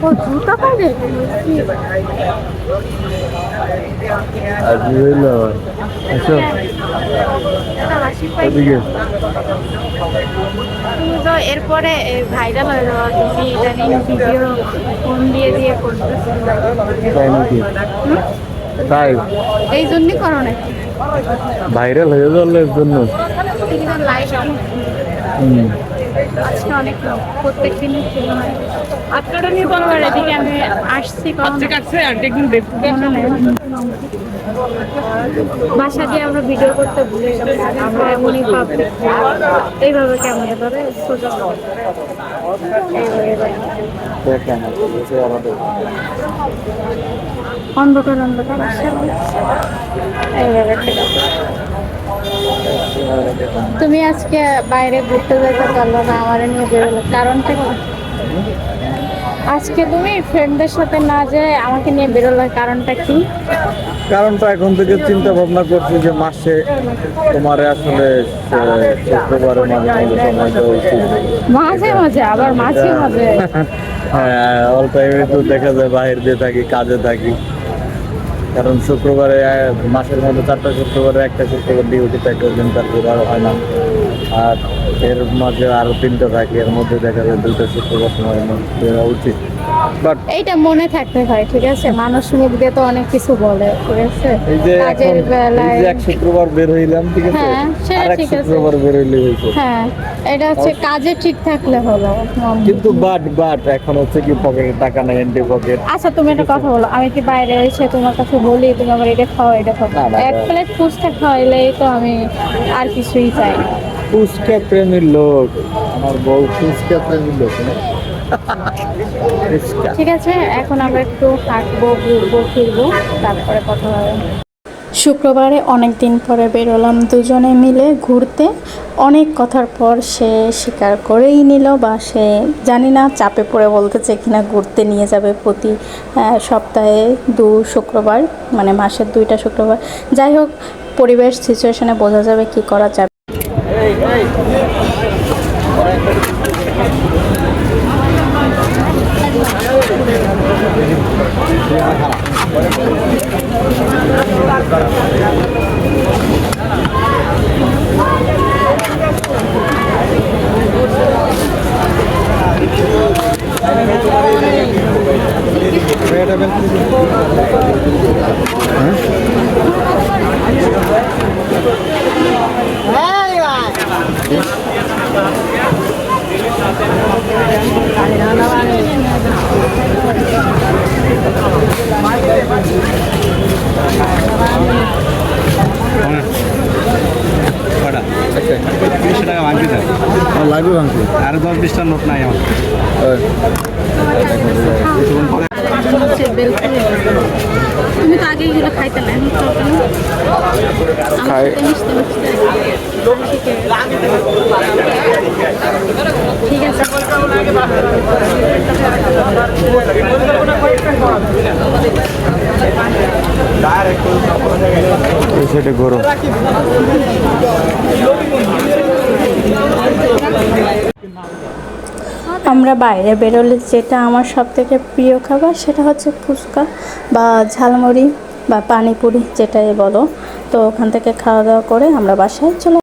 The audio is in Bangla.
ও জুতা পাবে আর কি হইল? আচ্ছা এদিকে তুমি তো এরপরে ভাইরাল হয়ে যাওয়া, তুমি ইদানিং ভিডিও ফোন দিয়ে দিয়ে করতেছো। তাই নাকি? তাই এই জন্যই করো নাকি? ভাইরাল হয়ে যাওয়ার জন্য। কিন্তু লাইভ আজকে অনেক লোক, প্রত্যেক দিনই আপনারা নিয়ে বলবার এদিকে আমি আসছি মনে নেই। বাসা দিয়ে আমরা ভিডিও করতে ভুলে গেছি, আমরা এমনই পাবলিক এইভাবে ক্যামেরা ধরে সোজা অন্ধকার অন্ধকার এইভাবে। তুমি আজকে বাইরে ঘুরতে যেতে পারলো না, আমার নিয়ে বেরোলো, কারণটা কি? আজকে তুমি ফ্রেন্ডদের সাথে না যেয়ে আমাকে নিয়ে বেরোলো, কারণটা কি? কারণটা এখন থেকে চিন্তা ভাবনা করছি যে মাসে তোমার আসলে শুক্রবারে মাঝে মাঝে সময় দেওয়া উচিত। মাঝে মাঝে আবার মাঝে মাঝে হ্যাঁ, অল টাইমে তো দেখা যায় বাহির দিয়ে থাকি, কাজে থাকি। কারণ শুক্রবারে মাসের মধ্যে 4টা শুক্রবারে একটা শুক্রবার ডিউটি থাকে, দিন তারপরে আর হয় না। আর এর মাঝে আরো 3টা থাকে, এর মধ্যে দেখা যায় 2টা শুক্রবার সময় দেওয়া উচিত। বাট এইটা মনে থাকতে হয়, ঠিক আছে? মানুষ মুখ দিয়ে তো অনেক কিছু বলে, ঠিক আছে? এই যে কাজের বেলায় এক শুক্রবার বের হইলাম, ঠিক আছে, হ্যাঁ সেটা আর এক ঠিক আছে। শুক্রবার বের হইলে হয়েছে। হ্যাঁ এটা হচ্ছে কাজে ঠিক থাকলে হলো। কিন্তু বাট এখন হচ্ছে কি পকেটে টাকা নাই, এন্টি পকেট। আচ্ছা তুমি একটা কথা বলো, আমি কি বাইরে এসে তোমার কাছে বলি তুমি আমার এটা খাও এটা খাও? না, না, এক প্লেট ফুচকা খাওয়াইলেই তো আমি আর কিছুই চাই না। ফুচকা প্রেমীর লোক, আমার বউ ফুচকা প্রেমীর লোক না? ফুচকা। ঠিক আছে, এখন আমরা একটু হাঁটবো, ঘুরবো, ফিরবো, তারপরে কথা হবে। শুক্রবারে অনেক দিন পরে বেরোলাম দুজনে মিলে ঘুরতে। অনেক কথার পর সে স্বীকার করেই নিল, বা সে জানি না চাপে পড়ে বলতেছে কিনা ঘুরতে নিয়ে যাবে প্রতি সপ্তাহে 2 শুক্রবার, মানে মাসের 2টা শুক্রবার। যাই হোক, পরিবেশ সিচুয়েশনে বোঝা যাবে কি করা যাবে। লাগবে ভাঙছি আর 10-20টা নোট নাই আমার। তুমি তো আগে এগুলো খাইতে না, খাই। ঠিক আছে। সেটা গরম। আমরা বাইরে বেরোলে যেটা আমার সবথেকে প্রিয় খাবার সেটা হচ্ছে ফুচকা বা ঝালমুড়ি বা পানিপুরি, যেটাই বলো। তো ওখান থেকে খাওয়া দাওয়া করে আমরা বাসায় চলে